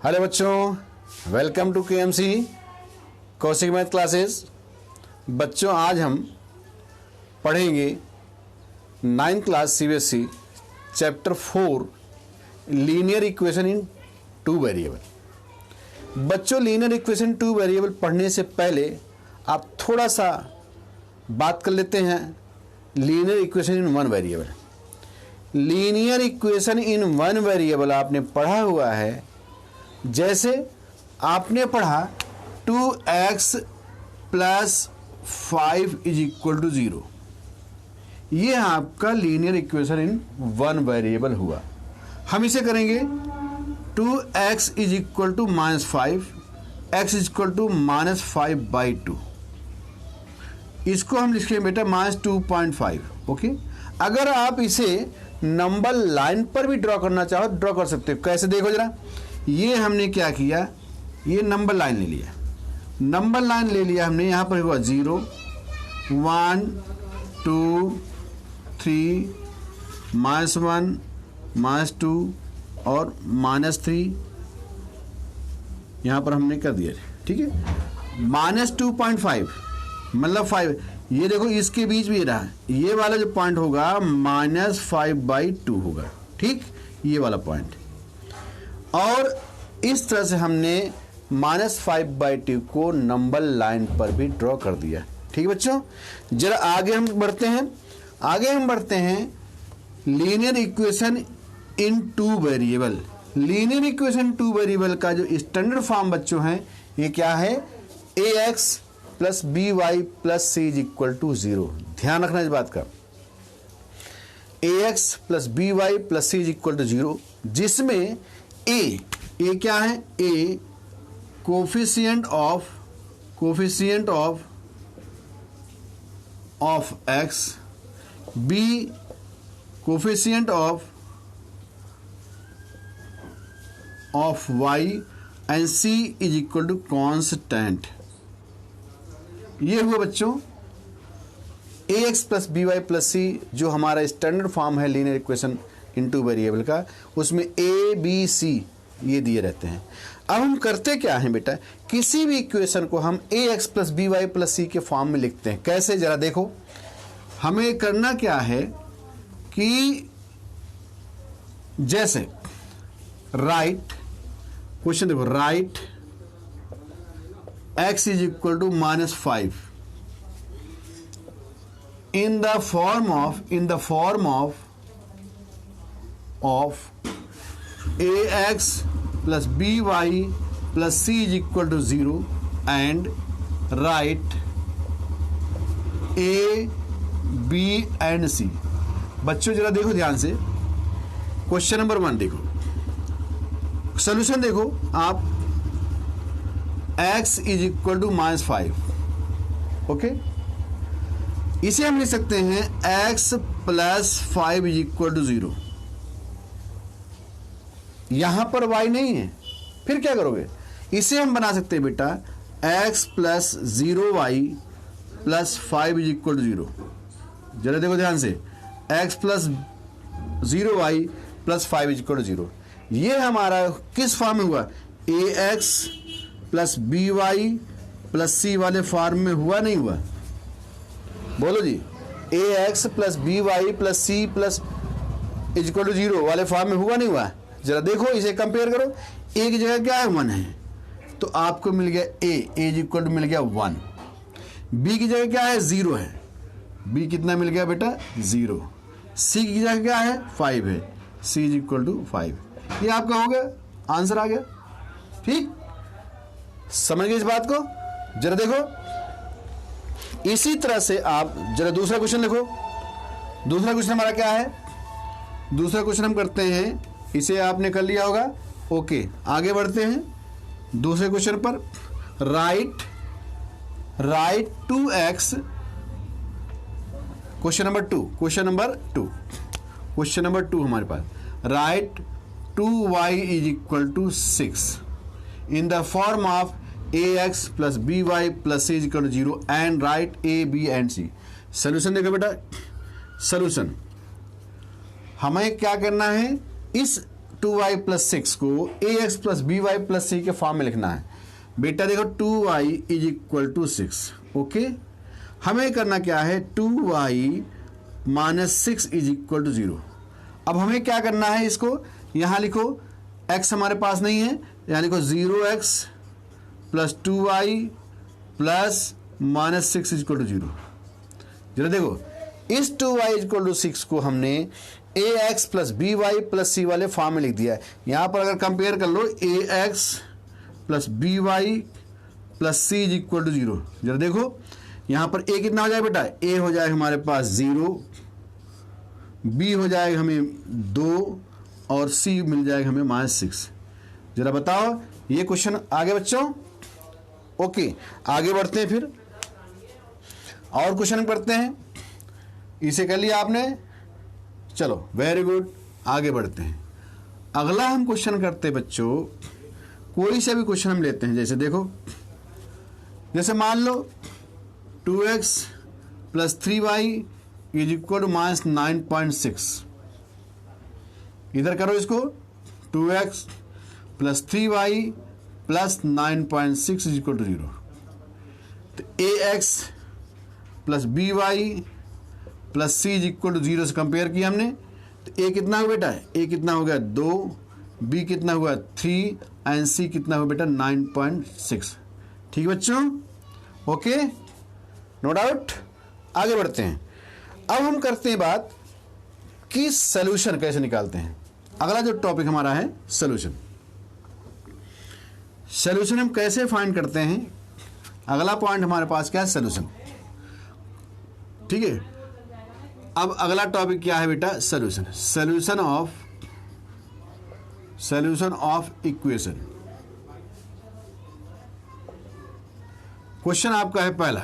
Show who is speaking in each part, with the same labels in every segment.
Speaker 1: Hello बच्चों, welcome to KMC Kaushik math classes. बच्चों, आज हम पढ़ेंगे 9th class CBSE chapter 4 linear equation in 2 variable. बच्चों, लीनियर इक्वेशन 2 वेरिएबल पढ़ने से पहले आप थोड़ा सा बात कर लेते हैं लीनियर इक्वेशन इन 1 वेरिएबल। लीनियर इक्वेशन इन 1 वेरिएबल आपने पढ़ा हुआ है, जैसे आपने पढ़ा 2x plus 5 is equal to 0। ये आपका लीनियर इक्वेशन इन 1 वेरिएबल हुआ। हम इसे करेंगे 2x is equal to -5, x is equal to -5/2। इसको हम लिखेंगे बेटा -2.5। ओके, अगर आप इसे नंबर लाइन पर भी ड्रॉ करना चाहो ड्रॉ कर सकते हो। कैसे, देखो जरा। ये हमने क्या किया, ये नंबर लाइन ले लिया। नंबर लाइन ले लिया हमने, यहाँ पर हुआ 0, 1, 2, 3, -1, -2 और -3 यहाँ पर हमने कर दिया। ठीक है, -2.5 मतलब 5। ये देखो, इसके बीच भी रहा, ये वाला जो पॉइंट होगा -5/2 होगा। ठीक, ये वाला पॉइंट। और इस तरह से हमने -5/2 को नंबर लाइन पर भी ड्रॉ कर दिया। ठीक है बच्चों, जरा आगे हम बढ़ते हैं linear equation in 2 variable. Linear equation 2 variable का जो स्टैंडर्ड फॉर्म बच्चों है, ये क्या है, ax plus by plus c is equal to 0। ध्यान रखना इस बात का, ax plus by plus c is equal to 0, जिसमें a क्या है, a coefficient of x, b coefficient of y and c is equal to constant. ये हुआ बच्चों ax plus by plus c, जो हमारा स्टैंडर्ड फॉर्म है लीनियर इक्वेशन इन 2 वेरिएबल का। उसमें a b c ये दिए रहते हैं। अब हम करते क्या हैं बेटा, किसी भी इक्वेशन को हम ax plus by plus c के फॉर्म में लिखते हैं। कैसे, जरा देखो। हमें करना क्या है कि जैसे राइट, क्वेश्चन देखो, right x is equal to -5 in the form of ax plus by plus c is equal to 0 and right a b and c। बच्चों जरा देखो ध्यान से, क्वेश्चन नंबर 1 देखो, सॉल्यूशन देखो आप। x is equal to -5। Okay, इसे हम लिख सकते हैं x plus 5 is equal to 0। यहां पर y नहीं है, फिर क्या करोगे, इसे हम बना सकते हैं बेटा x plus 0y plus 5 is equal to 0। जरा देखो ध्यान से, x plus 0y plus 5 is equal to 0। ये हमारा किस फॉर्म में हुआ, ax plus by plus c वाले फॉर्म में हुआ, नहीं हुआ? बोलो जी, ax plus by plus c plus is equal to 0 वाले फॉर्म में हुआ, नहीं हुआ? जरा देखो, इसे कंपेयर करो। a की जगह क्या है, 1 है, तो आपको मिल गया a इज इक्वल टू मिल गया 1। b की जगह क्या है, 0 है, b कितना मिल गया बेटा, 0। c की जगह क्या है, 5 है, c इज इक्वल टू 5। ये आपका हो गया, आंसर आ गया। ठीक, समझ गए इस बात को? जरा देखो, इसी तरह से आप जरा दूसरा क्वेश्चन लिखो। दूसरा क्वेश्चन हमारा क्या है, दूसरा क्वेश्चन हम करते हैं, इसे आपने कर लिया होगा। ओके, आगे बढ़ते हैं दूसरे क्वेश्चन पर। राइट 2x, क्वेश्चन नंबर 2 हमारे पास, right 2y is equal to 6 in the form of ax plus by plus c is equal to 0 and right a b and c। Solution देखो बेटा, सोल्यूशन हमें क्या करना है, इस 2y प्लस 6 को ax plus by plus c के form में लिखना है। बेटा देखो 2y is equal to 6। Okay, हमें करना क्या है, 2y minus 6 is equal to 0। अब हमें क्या करना है, इसको यहाँ लिखो, x हमारे पास नहीं है, यहाँ लिखो 0x plus 2y plus minus 6 is equal to 0। जरा देखो, इस 2y इज इक्वल टू 6 को हमने ax plus by plus c वाले फॉर्म में लिख दिया है। यहाँ पर अगर कंपेयर कर लो, ax plus by plus c is equal to 0। जरा देखो यहाँ पर a कितना हो जाएगा बेटा, a हो जाएगा हमारे पास 0, b हो जाएगा हमें 2 और c मिल जाएगा हमें माइनस 6। जरा बताओ ये क्वेश्चन आगे बच्चों। ओके, आगे बढ़ते हैं, फिर और क्वेश्चन पढ़ते हैं। इसे कर लिया आपने, चलो वेरी गुड, आगे बढ़ते हैं। अगला हम क्वेश्चन करते हैं बच्चों, कोई से भी क्वेश्चन हम लेते हैं। जैसे देखो, जैसे मान लो 2x plus 3y is equal to minus 9.6। इधर करो इसको, 2x plus 3y plus 9.6 is equal to 0। तो ax plus by plus c is equal to 0 से कंपेयर किया हमने। तो a कितना हुआ बेटा, a कितना हो गया 2, b कितना हुआ 3 एंड c कितना हुआ बेटा 9.6। ठीक है बच्चों, ओके, नो डाउट। आगे बढ़ते हैं। अब हम करते हैं बात कि सॉल्यूशन कैसे निकालते हैं। अगला जो टॉपिक हमारा है सॉल्यूशन। सॉल्यूशन हम कैसे फाइंड करते हैं, अगला पॉइंट हमारे पास क्या है, सॉल्यूशन। ठीक है, अब अगला टॉपिक क्या है बेटा, solution. Solution of equation. Question आपका है पहला,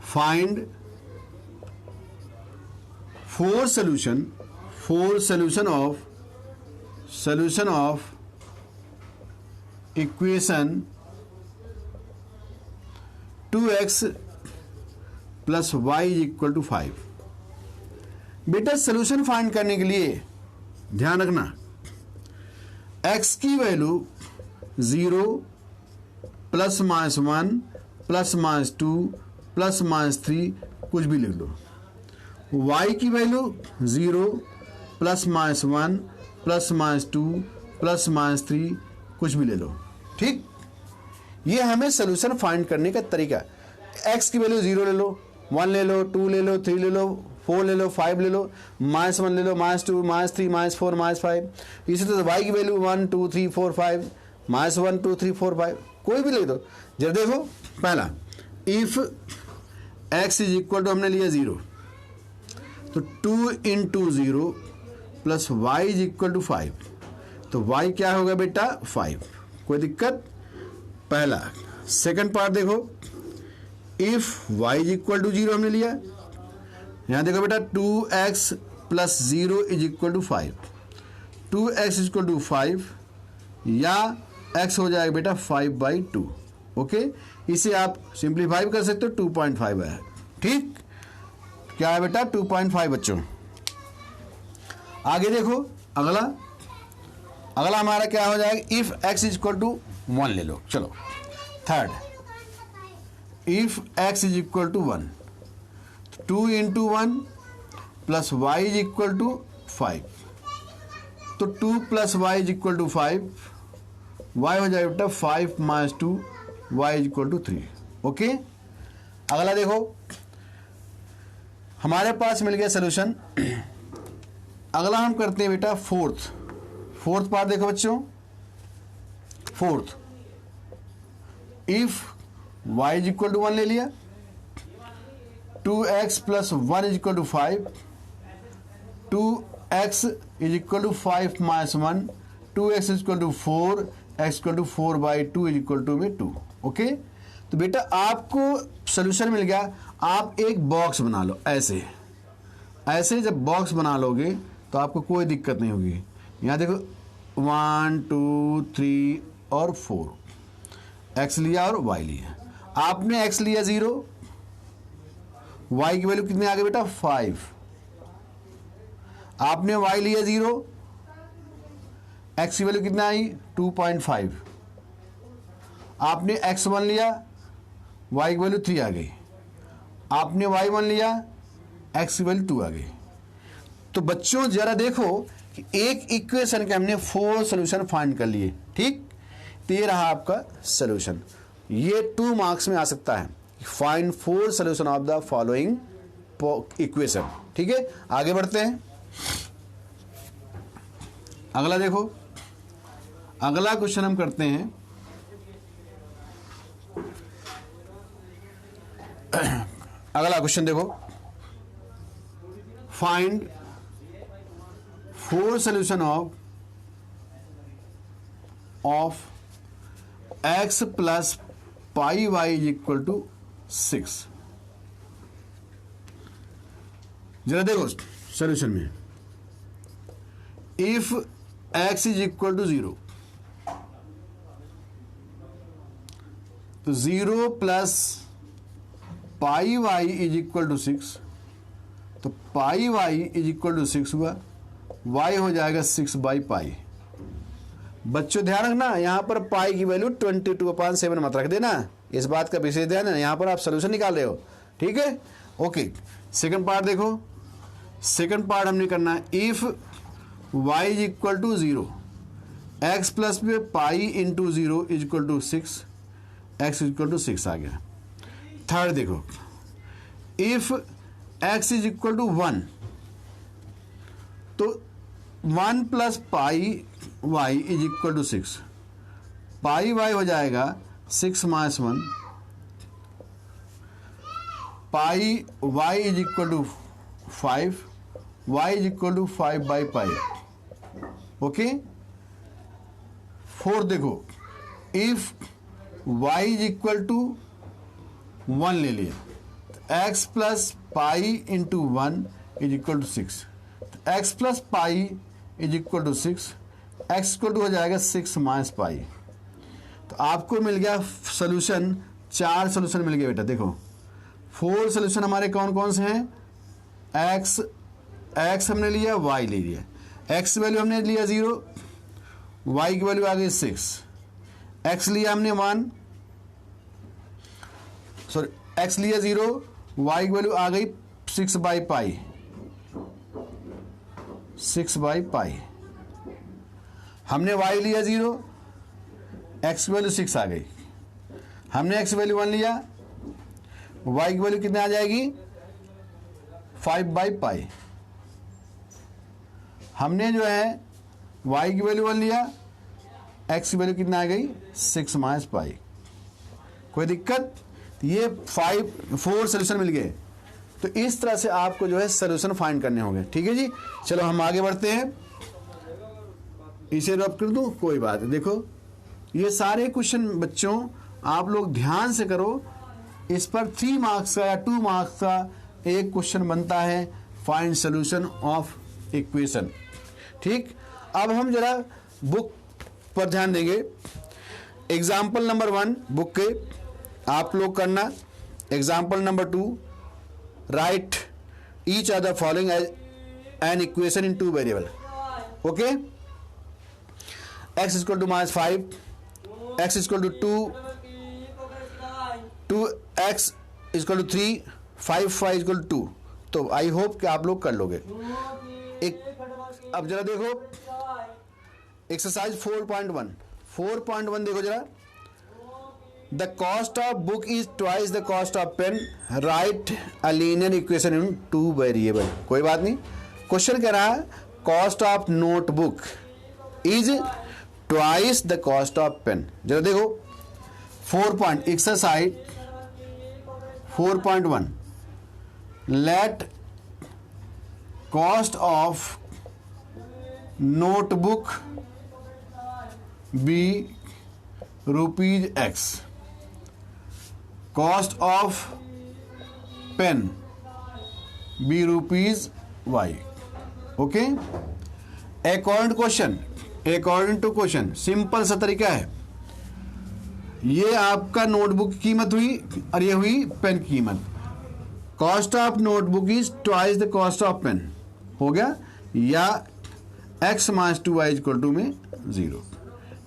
Speaker 1: find four solution of equation 2x plus y is equal to 5। बेटा सोल्यूशन फाइंड करने के लिए ध्यान रखना, x की value 0 plus minus 1 plus minus 2 plus minus 3 कुछ भी लिख लो, y की value 0 plus minus 1 plus minus 2 plus minus 3 कुछ भी ले लो। ठीक, ये हमें सोल्यूशन फाइंड करने का तरीका। x की वैल्यू 0 ले लो, 1 ले लो, 2 ले लो, 3 ले लो, 4 ले लो, 5 ले लो, माइनस 1 ले लो, माइनस 2, माइनस 3, माइनस 4, माइनस 5। इसी तरह y की वैल्यू 1 2 3 4 5, माइनस 1 2 3 4 5 कोई भी ले दो। जब देखो पहला, if x is equal to हमने लिया 0, तो 2 into 0 plus y is equal to 5, तो y क्या होगा बेटा 5। कोई दिक्कत, पहला। सेकंड पार्ट देखो, if y is equal to 0 हमने लिया, यहां देखो बेटा 2x plus 0 is equal to 5, 2x is equal to 5 या x हो जाएगा बेटा 5/2। ओके, इसे आप सिंप्लीफाई कर सकते हो, 2.5 है। ठीक, क्या है बेटा 2.5 बच्चों। आगे देखो अगला हमारा क्या हो जाएगा, if x is equal to 1 ले लो। चलो third, if x is equal to 1, 2 into 1 plus y is equal to 5, तो 2 plus y is equal to 5, y हो जाएगा बेटा 5 minus 2, y is equal to 3। Okay, अगला देखो हमारे पास मिल गया सोल्यूशन। अगला हम करते हैं बेटा फोर्थ पार्ट। देखो बच्चों, fourth, if y is equal to 1 ले लिया, 2x plus 1 is equal to 5, 2x is equal to 5 minus 1, 2x is equal to 4, x equal to 4/2 is equal to 2। Okay, तो बेटा आपको सोल्यूशन मिल गया। आप एक बॉक्स बना लो, ऐसे जब बॉक्स बना लोगे तो आपको कोई दिक्कत नहीं होगी। यहाँ देखो 1 2 3 और 4, x लिया और y लिया। आपने x लिया 0, y की वैल्यू कितनी आ गई बेटा 5। आपने y लिया 0, एक्स की वैल्यू कितना आई 2.5, आपने x1 लिया, y की वैल्यू 3 आ गई, आपने y1 लिया, x की वैल्यू 2 आ गई। तो बच्चों जरा देखो कि एक इक्वेशन के हमने 4 सोल्यूशन फाइंड कर लिए, ठीक। तो ये रहा आपका सोल्यूशन। ये 2 मार्क्स में आ सकता है, find 4 solution of the following equation, ठीक है। आगे बढ़ते हैं, अगला देखो, अगला क्वेश्चन हम करते हैं। अगला क्वेश्चन देखो, find 4 solution of x plus pi y is equal to 6। जरा देखो सोल्यूशन में, if x is equal to 0, तो 0 plus pi y is equal to 6, तो pi y is equal to 6 हुआ, y हो जाएगा 6/पाई। बच्चों ध्यान रखना, यहां पर पाई की वैल्यू 22/7 मत रख देना, इस बात का विशेष ध्यान है, यहां पर आप सोल्यूशन निकाल रहे हो, ठीक है। ओके, सेकंड पार्ट देखो, सेकंड पार्ट हमने करना है, if y is equal to 0, x plus में pi into 0 is equal to 6, x is equal to 6 आ गया। थर्ड देखो, if x is equal to 1, तो 1 plus pi y is equal to 6, pi y हो जाएगा 6 minus 1, pi y is equal to 5, y is equal to 5/पाई। Okay, fourth देखो, if y is equal to 1 ले लिया, x plus pi into 1 is equal to 6, x plus pi is equal to 6, x equal to हो जाएगा 6 minus pi. तो आपको मिल गया solution, 4 solution मिल गए बेटा। देखो 4 सोल्यूशन हमारे कौन कौन से हैं, x हमने लिया, y ले लिया, x की वैल्यू हमने लिया 0, y की वैल्यू आ गई 6, x लिया हमने 1, सॉरी x लिया 0, y की वैल्यू आ गई 6/पाई, 6/पाई। हमने y लिया 0, x की वैल्यू 6 आ गई, हमने x की वैल्यू 1 लिया, y की वैल्यू कितने आ जाएगी 5/पाई। हमने जो है y की वैल्यू 1 लिया, x की वैल्यू कितना आ गई 6 माइनस पाई। कोई दिक्कत, ये 4 सोल्यूशन मिल गए। तो इस तरह से आपको जो है सोल्यूशन फाइंड करने होंगे, ठीक है जी। चलो हम आगे बढ़ते हैं, इसे रब कर दूं, कोई बात नहीं। देखो ये सारे क्वेश्चन बच्चों आप लोग ध्यान से करो, इस पर 3 मार्क्स का या 2 मार्क्स का एक क्वेश्चन बनता है, फाइंड सोल्यूशन ऑफ इक्वेशन, ठीक। अब हम जरा बुक पर ध्यान देंगे। एग्जाम्पल नंबर 1 बुक के आप लोग करना, example number 2, write each of the following as an equation in 2 variable. Okay, x equal to -5, x equal to 2x equal to 3, 5y equal to 2। तो आई होप कि आप लोग कर लोगे। एक अब जरा देखो एक्सरसाइज 4.1 देखो जरा, the cost of book is twice the cost of pen, right a linear equation in 2 variable. कोई बात नहीं, क्वेश्चन कह रहा है cost of notebook is twice the cost of pen. जरा देखो 4 exercise 4.1, let cost of notebook be ₹X, cost of pen be ₹Y। Okay, according to question simple सा तरीका है। ये आपका नोटबुक की कीमत हुई और ये हुई पेन की कीमत। Cost of notebook is twice the cost of pen हो गया, या x - 2y = में 0.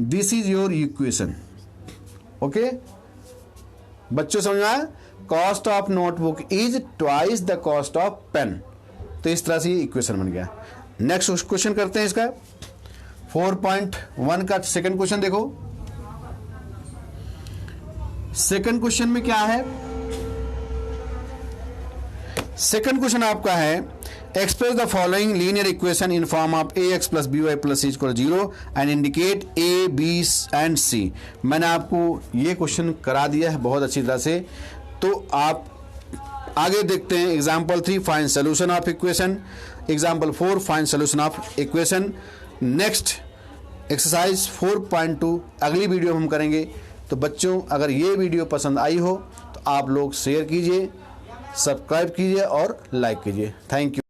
Speaker 1: This is your equation. Okay बच्चों समझ में आया. Cost of notebook is twice the cost of pen. तो इस तरह से ये इक्वेशन बन गया. नेक्स्ट क्वेश्चन करते हैं इसका 4.1 का सेकंड क्वेश्चन देखो. सेकंड क्वेश्चन में क्या है. सेकंड क्वेश्चन आपका है express the following linear equation in form of ax plus by plus c equal 0 and indicate a b and c. मैंने आपको ये क्वेश्चन करा दिया है बहुत अच्छी तरह से. तो आप आगे देखते हैं example 3 find solution of equation. Example 4 find solution of equation. Next exercise 4.2 अगली वीडियो में हम करेंगे. तो बच्चों अगर ये वीडियो पसंद आई हो तो आप लोग शेयर कीजिए, सब्सक्राइब कीजिए और लाइक कीजिए. Thank you.